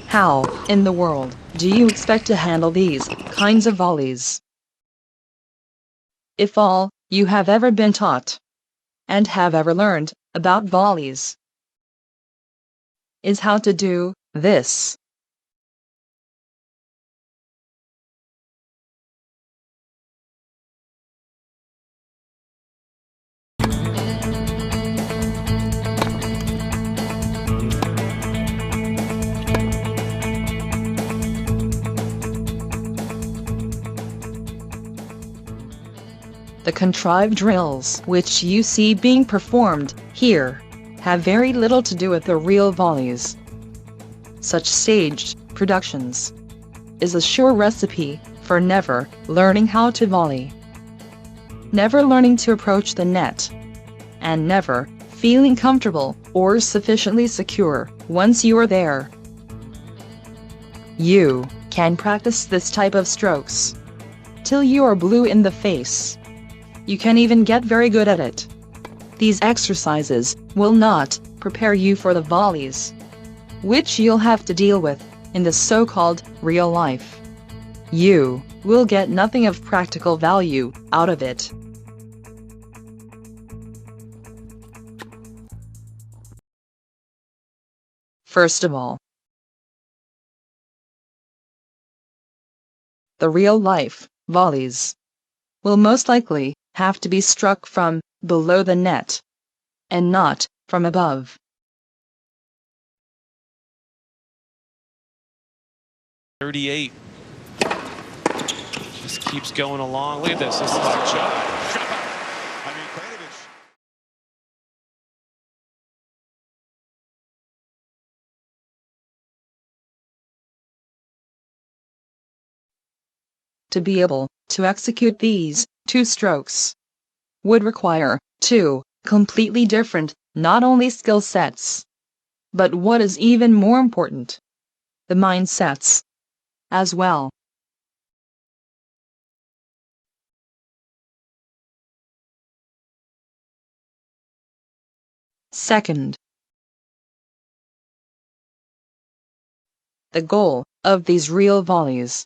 How, in the world, do you expect to handle these kinds of volleys? If all you have ever been taught and have ever learned about volleys is how to do this, the contrived drills which you see being performed here have very little to do with the real volleys. Such staged productions is a sure recipe for never learning how to volley, never learning to approach the net, and never feeling comfortable or sufficiently secure once you are there. You can practice this type of strokes till you are blue in the face. You can even get very good at it. These exercises will not prepare you for the volleys which you'll have to deal with in the so-called real life. You will get nothing of practical value out of it. First of all, the real-life volleys will most likely have to be struck from below the net and not from above. .38. Just keeps going along. Look at this. This is like shot. To be able to execute these two strokes would require two completely different, not only skill sets, but what is even more important, the mindsets as well. Second, the goal of these real volleys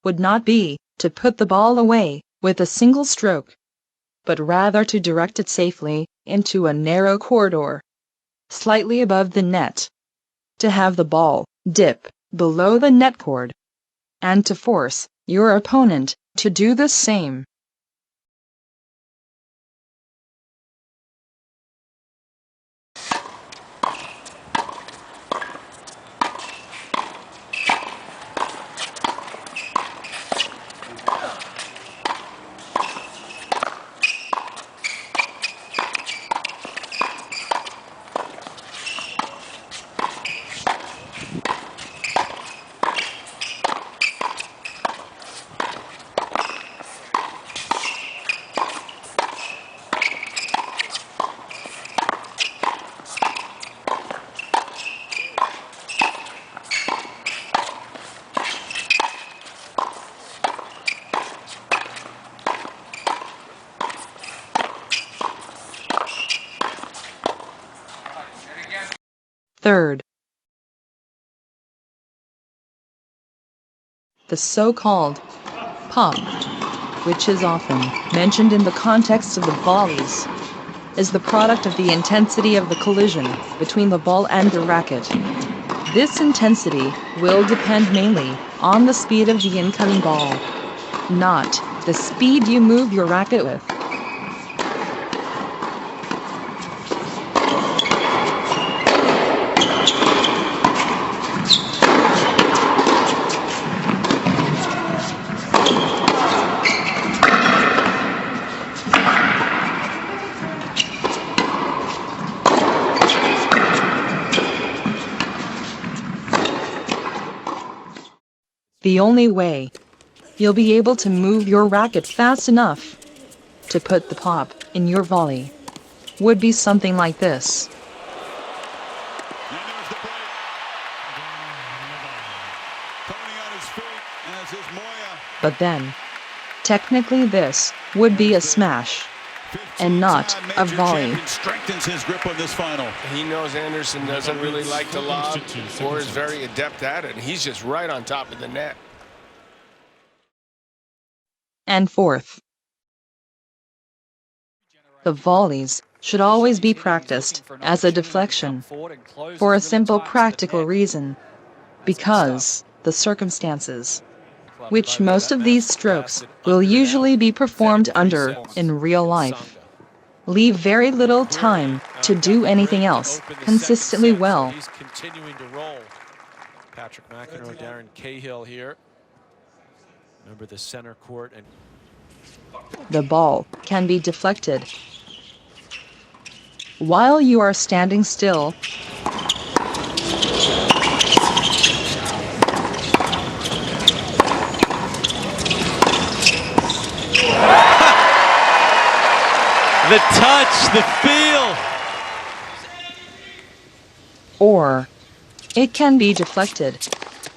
would not be to put the ball away with a single stroke, but rather to direct it safely into a narrow corridor, slightly above the net, to have the ball dip below the net cord, and to force your opponent to do the same. Third, the so-called pop, which is often mentioned in the context of the volleys, is the product of the intensity of the collision between the ball and the racket. This intensity will depend mainly on the speed of the incoming ball, not the speed you move your racket with. The only way you'll be able to move your racket fast enough to put the pop in your volley would be something like this. But then, technically this would be a smash. and not a volley. Strengthens his grip on this final. He knows Anderson doesn't really like to lob or is very adept at it. And he's just right on top of the net. And fourth, the volleys should always be practiced as a deflection for a simple practical reason, because the circumstances which most of these strokes will usually be performed under in real life leave very little time to do anything else consistently well. He's continuing to roll. Patrick McEnroe, Darren Cahill here. Remember the center court, and The ball can be deflected while you are standing still. the touch, the feel. Or it can be deflected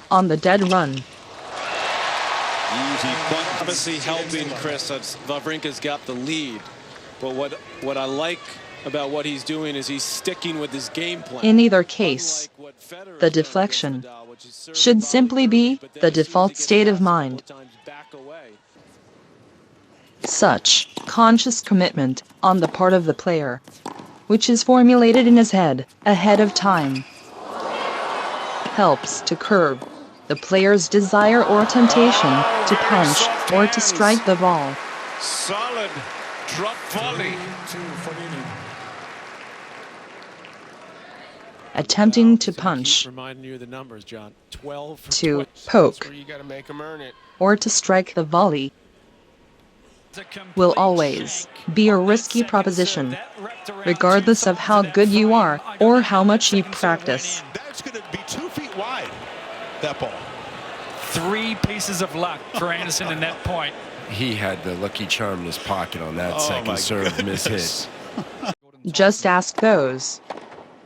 on the dead run. Obviously helping Chris. Wawrinka's got the lead, but what I like about what he's doing is he's sticking with his game plan. In either case, the deflection should simply be the default state of mind. Such conscious commitment on the part of the player, which is formulated in his head ahead of time, helps to curb the player's desire or temptation to punch or to strike the ball. Solid drop volley. Attempting to punch, Reminding you of the numbers, John. 12 for to 20. poke, You got to make him earn it. or to strike the volley will always be a risky proposition, regardless of how good you are or how much you practice. That's going to be 2 feet wide, that ball. 3 pieces of luck for Anderson in that point. He had the lucky charm in his pocket on that second serve miss hit. Just ask those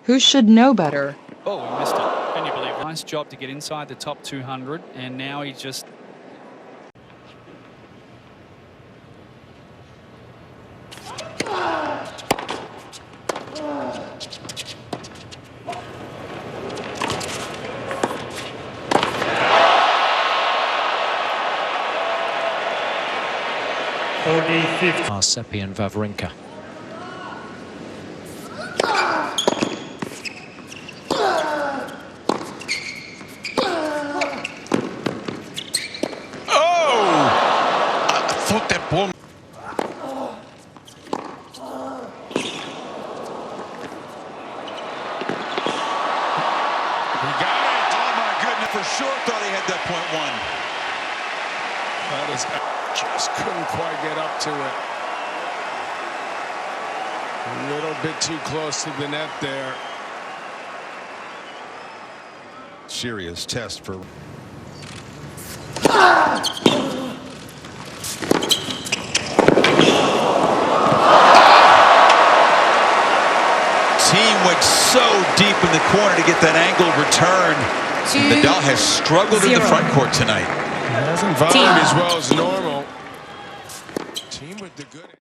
who should know better. Oh, he missed it. Can you believe it? Nice job to get inside the top 200, and now he just... Seppi and Wawrinka. I thought that ball. He got it. Oh my goodness! For sure, thought he had that point one. That is, just couldn't quite get up to it. A little bit too close to the net there. Serious test for. Team went so deep in the corner to get that angled return. Nadal has struggled in the front court tonight. He hasn't volleyed as well as normal. Team with the good.